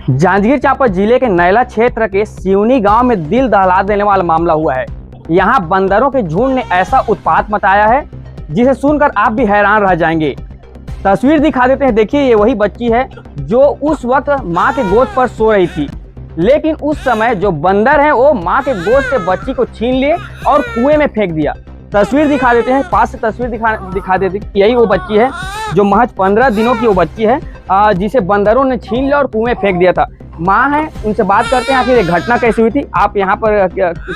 जांजगीर चांपा जिले के नैला क्षेत्र के सिवनी गांव में दिल दहला देने वाला मामला हुआ है। यहां बंदरों के झुंड ने ऐसा उत्पात मचाया है जिसे सुनकर आप भी हैरान रह जाएंगे। तस्वीर दिखा देते हैं। देखिए, ये वही बच्ची है जो उस वक्त मां के गोद पर सो रही थी, लेकिन उस समय जो बंदर है वो मां के गोद से बच्ची को छीन लिए और कुएं में फेंक दिया। तस्वीर दिखा देते हैं, पास से तस्वीर दिखा देते हैं। यही वो बच्ची है जो महज 15 दिनों की वो बच्ची है जिसे बंदरों ने छीन लिया और कुएं में फेंक दिया था। माँ है, उनसे बात करते हैं आखिर ये घटना कैसे हुई थी। आप यहाँ पर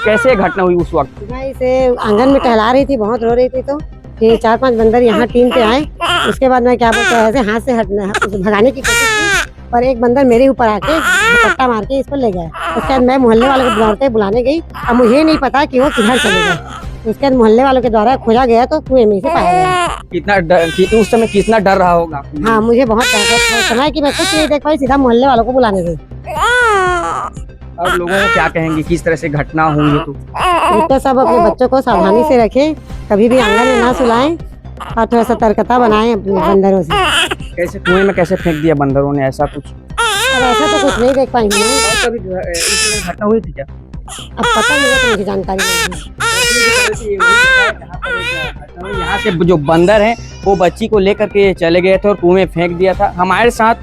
कैसे घटना हुई उस वक्त? मैं इसे आंगन में टहला रही थी, बहुत रो रही थी, तो फिर 4-5 बंदर यहाँ टीम पे आए। उसके बाद मैं क्या बोलते हैं, ऐसे हाथ से हटना भगाने की कोशिश की, पर एक बंदर मेरे ऊपर आके पट्टा मार के इसको ले गया। उसके बाद मैं मोहल्ले वालों को दौड़ते बुलाने गई। अब मुझे नहीं पता कि वो किधर चले गए। उसके बाद मोहल्ले वालों के द्वारा खोजा गया तो कुएं में से पाया गया। कितना डर, उस समय कितना डर रहा होगा? हाँ, मुझे बहुत डर समय कि मैं कुछ नहीं देख पाई, सीधा मोहल्ले वालों को बुलाने गई। और लोगों को क्या कहेंगे किस तरह से घटना हुई? तो सब अपने बच्चों को सावधानी से रखें, कभी भी आंगन में ना सुलाएं और थोड़ा सतर्कता बनाएं अपने बंदरों से। कैसे कुएं में कैसे फेंक दिया बंदरों ने, ऐसा कुछ? और ऐसा तो कुछ नहीं देख पाएंगे। और कभी घटना हुई थी क्या? अब पता नहीं है, तो मुझे जानकारी नहीं है। यहाँ से जो बंदर हैं वो बच्ची को लेकर के चले गए थे और कुएं में फेंक दिया था। हमारे साथ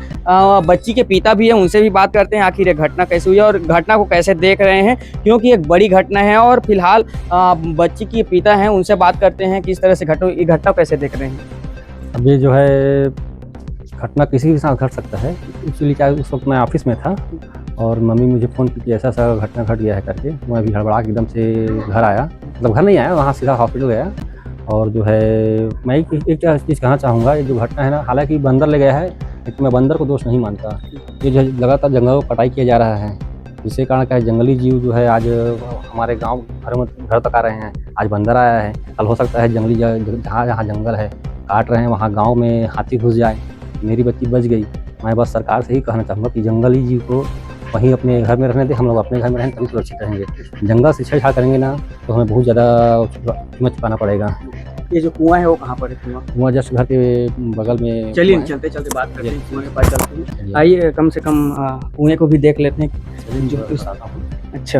बच्ची के पिता भी हैं, उनसे भी बात करते हैं आखिर ये घटना कैसे हुई और घटना को कैसे देख रहे हैं, क्योंकि एक बड़ी घटना है। और फिलहाल बच्ची के पिता हैं, उनसे बात करते हैं किस तरह से ये घटना कैसे देख रहे हैं। अब ये जो है घटना किसी के साथ घट सकता है, इसलिए क्या उस वक्त मैं ऑफिस में था और मम्मी मुझे फ़ोन की कि ऐसा ऐसा घटना घट गया है करके। मैं अभी हड़बड़ा के एकदम से घर आया, मतलब घर नहीं आया, वहाँ सीधा हॉस्पिटल गया। और जो है मैं एक चीज़ कहना चाहूँगा, ये जो घटना है ना, हालांकि बंदर ले गया है, लेकिन मैं बंदर को दोष नहीं मानता। ये जो लगातार जंगलों को कटाई किया जा रहा है, जिसके कारण क्या है, जंगली जीव जो है आज हमारे गाँव घर तक आ रहे हैं। आज बंदर आया है, कल हो सकता है जंगली जहाँ जहाँ जंगल है काट रहे हैं वहाँ गाँव में हाथी घुस जाए। मेरी बच्ची बच गई। मैं बस सरकार से ही कहना चाहूँगा कि जंगली जीव को वहीं अपने घर में रहने दें, हम लोग अपने घर में रहें, तभी सुरक्षित रहेंगे। जंगल से छेड़छाड़ करेंगे ना तो हमें बहुत ज़्यादा कीमत चुकाना पड़ेगा। ये जो कुआं है वो कहाँ पर है? कुआं जस्ट घर के बगल में। चलिए चलते चलते बात करते हैं, कुएं के पास चलते हैं। आइए कम से कम कुएं को भी देख लेते हैं। अच्छा,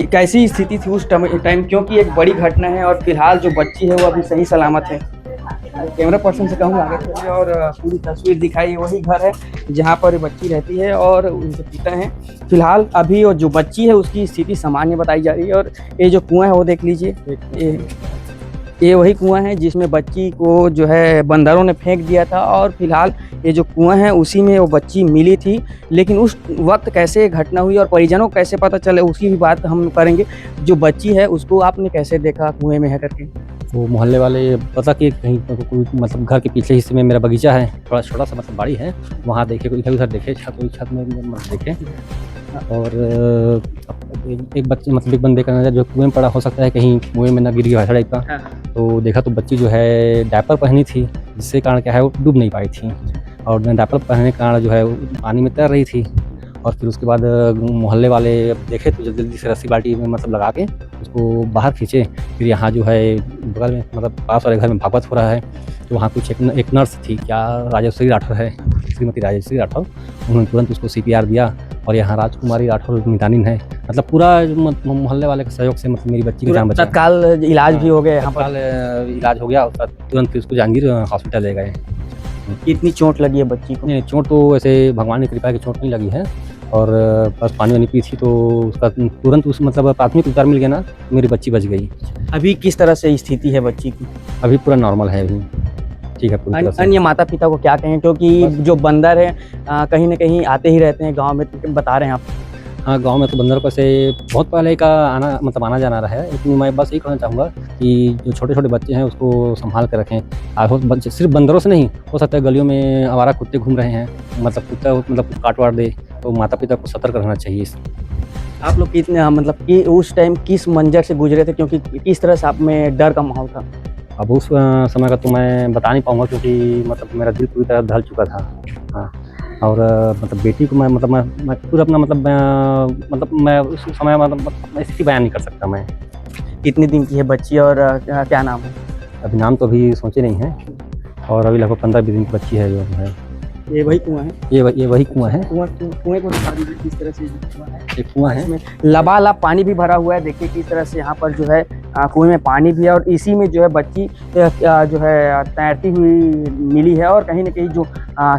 कैसी स्थिति थी उस टाइम, क्योंकि एक बड़ी घटना है और फिलहाल जो बच्ची है वो अभी सही सलामत है। कैमरा पर्सन से कहूँगा आगे चलिए और पूरी तस्वीर दिखाइए। वही घर है जहाँ पर बच्ची रहती है और उनके पिता हैं। फिलहाल अभी वो जो बच्ची है उसकी स्थिति सामान्य बताई जा रही है। और ये जो कुआं है वो देख लीजिए, ये वही कुआं है जिसमें बच्ची को जो है बंदरों ने फेंक दिया था। और फिलहाल ये जो कुआं है उसी में वो बच्ची मिली थी, लेकिन उस वक्त कैसे घटना हुई और परिजनों को कैसे पता चले उसकी भी बात हम करेंगे। जो बच्ची है उसको आपने कैसे देखा कुएं में है करके? वो मोहल्ले वाले पता कि कहीं कोई मतलब घर के पीछे हिस्से में मेरा बगीचा है, थोड़ा छोटा सा मतलब बाड़ी है, वहाँ देखे, कोई इधर उधर देखे, छत में देखे। और एक बच्चे मतलब एक बंदे का नजर जो कुएं में पड़ा, हो सकता है कहीं कुएं में ना गिर गया टाइप का। तो देखा तो बच्ची जो है डायपर पहनी थी, जिससे कारण क्या है वो डूब नहीं पाई थी। और डायपर पहनने के कारण जो है पानी में तैर रही थी। और फिर उसके बाद मोहल्ले वाले देखे तो जल्दी से रस्सी बाल्टी में मतलब लगा के उसको बाहर खींचे। फिर यहाँ जो है बगल में मतलब पास वाले घर में भागवत हो रहा है, तो वहाँ कुछ एक नर्स थी, क्या राजेश्वरी राठौर है, श्रीमती राजेश्वरी राठौर, उन्होंने तुरंत उसको CPR दिया। और यहाँ राजकुमारी राठौर मितानिन है, मतलब पूरा मोहल्ले वाले के सहयोग से मतलब मेरी बच्ची की जान बचा। तत्काल इलाज भी हो गया, यहाँ पर इलाज हो गया। तुरंत फिर उसको जांजगीर हॉस्पिटल ले गए। कितनी चोट लगी है बच्ची को? नहीं, चोट तो ऐसे भगवान की कृपा की चोट नहीं लगी है। और बस पानी वानी पी थी तो उसका तुरंत उस मतलब प्राथमिक उपचार मिल गया ना, मेरी बच्ची बच गई। अभी किस तरह से स्थिति है बच्ची की? अभी पूरा नॉर्मल है, अभी ठीक है पूरी तरह से। अन्य माता पिता को क्या कहें, क्योंकि जो बंदर है कहीं ना कहीं आते ही रहते हैं गांव में, बता रहे हैं आप? हाँ, गांव में तो बंदर को से बहुत पहले का आना जाना रहा है। लेकिन मैं बस यही कहना चाहूँगा कि जो छोटे छोटे बच्चे हैं उसको संभाल कर रखें। सिर्फ बंदरों से नहीं, हो सकता है गलियों में आवारा कुत्ते घूम रहे हैं, मतलब कुत्ता मतलब काट वाट दे, तो माता पिता को सतर्क रहना चाहिए। आप लोग कितने मतलब कि उस टाइम किस मंजर से गुजरे थे, क्योंकि किस तरह से आप में डर का माहौल था? अब उस समय का तो मैं बता नहीं पाऊँगा, क्योंकि मतलब मेरा दिल पूरी तरह दहल चुका था। हाँ, और मतलब बेटी को मैं पूरा अपना मतलब मैं उस समय मतलब स्थिति बयान नहीं कर सकता मैं। कितने दिन की है बच्ची और क्या नाम है? अभी नाम तो अभी सोचे नहीं है, और अभी लगभग 15-20 दिन की बच्ची है जो है। ये वही कुआं है। ये वही कुआं है। कुएं को दिखा दीजिए किस तरह से कुआं है। एक कुआं है। इसमें लबालब पानी भी भरा हुआ है। देखिए किस तरह से यहाँ पर जो है कुएं में पानी भी है और इसी में जो है बच्ची जो है तैरती हुई मिली है। और कहीं ना कहीं जो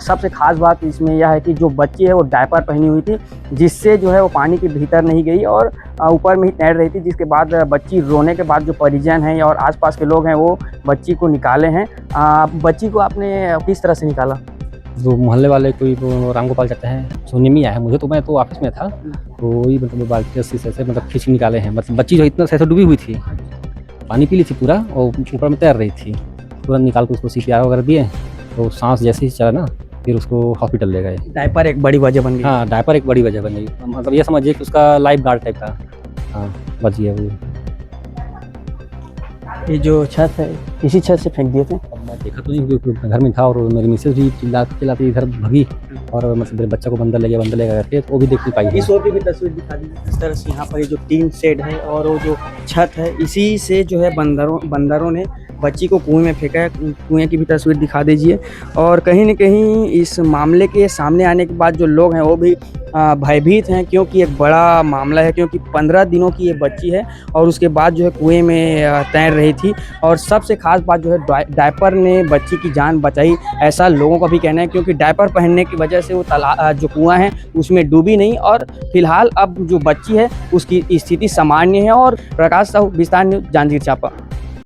सबसे खास बात इसमें यह है कि जो बच्ची है वो डायपर पहनी हुई थी, जिससे जो है वो पानी के भीतर नहीं गई और ऊपर में ही तैर रही थी। जिसके बाद बच्ची रोने के बाद जो परिजन हैं और आसपास के लोग हैं वो बच्ची को निकाले हैं। बच्ची को आपने किस तरह से निकाला? जो मोहल्ले वाले कोई वो राम गोपाल कहते हैं, सुनने में आया है मुझे, तो मैं तो ऑफिस में था, तो वही मतलब बाल्टी रस्सी से मतलब खींच निकाले हैं। मतलब बच्ची जो इतना से डूबी हुई थी, पानी पी ली थी पूरा और ऊपर में तैर रही थी। तुरंत निकाल के उसको CPR वगैरह दिए, तो सांस जैसे ही चला ना, फिर उसको हॉस्पिटल ले गए। डायपर एक बड़ी वजह बन गई। हाँ, डायपर एक बड़ी वजह बन गई। मतलब ये समझिए कि उसका लाइफ गार्ड टाइप का हाँ बच गया वो। ये जो छत है इसी छत से फेंक दिए थे। अब मैं देखा तो नहीं क्योंकि घर में था और मेरी मिसेज भी चिल्लाती इधर भगी और मतलब मेरे बच्चा को बंदर ले गया करके, तो वो भी देख नहीं पाई। इस ओर की भी तस्वीर दिखा दीजिए। इस तरह से यहाँ पर ये जो टीन शेड है और वो जो छत है, इसी से जो है बंदरों ने बच्ची को कुएं में फेंका है। कुएं की भी तस्वीर दिखा दीजिए। और कहीं न कहीं इस मामले के सामने आने के बाद जो लोग हैं वो भी भयभीत हैं, क्योंकि एक बड़ा मामला है। क्योंकि 15 दिनों की ये बच्ची है और उसके बाद जो है कुएं में तैर रही थी। और सबसे खास बात जो है डायपर ने बच्ची की जान बचाई, ऐसा लोगों का भी कहना है। क्योंकि डायपर पहनने की वजह से वो जो कुआं है उसमें डूबी नहीं। और फिलहाल अब जो बच्ची है उसकी स्थिति सामान्य है। और प्रकाश साहू, विस्तार न्यूज़, जांजगीर चांपा।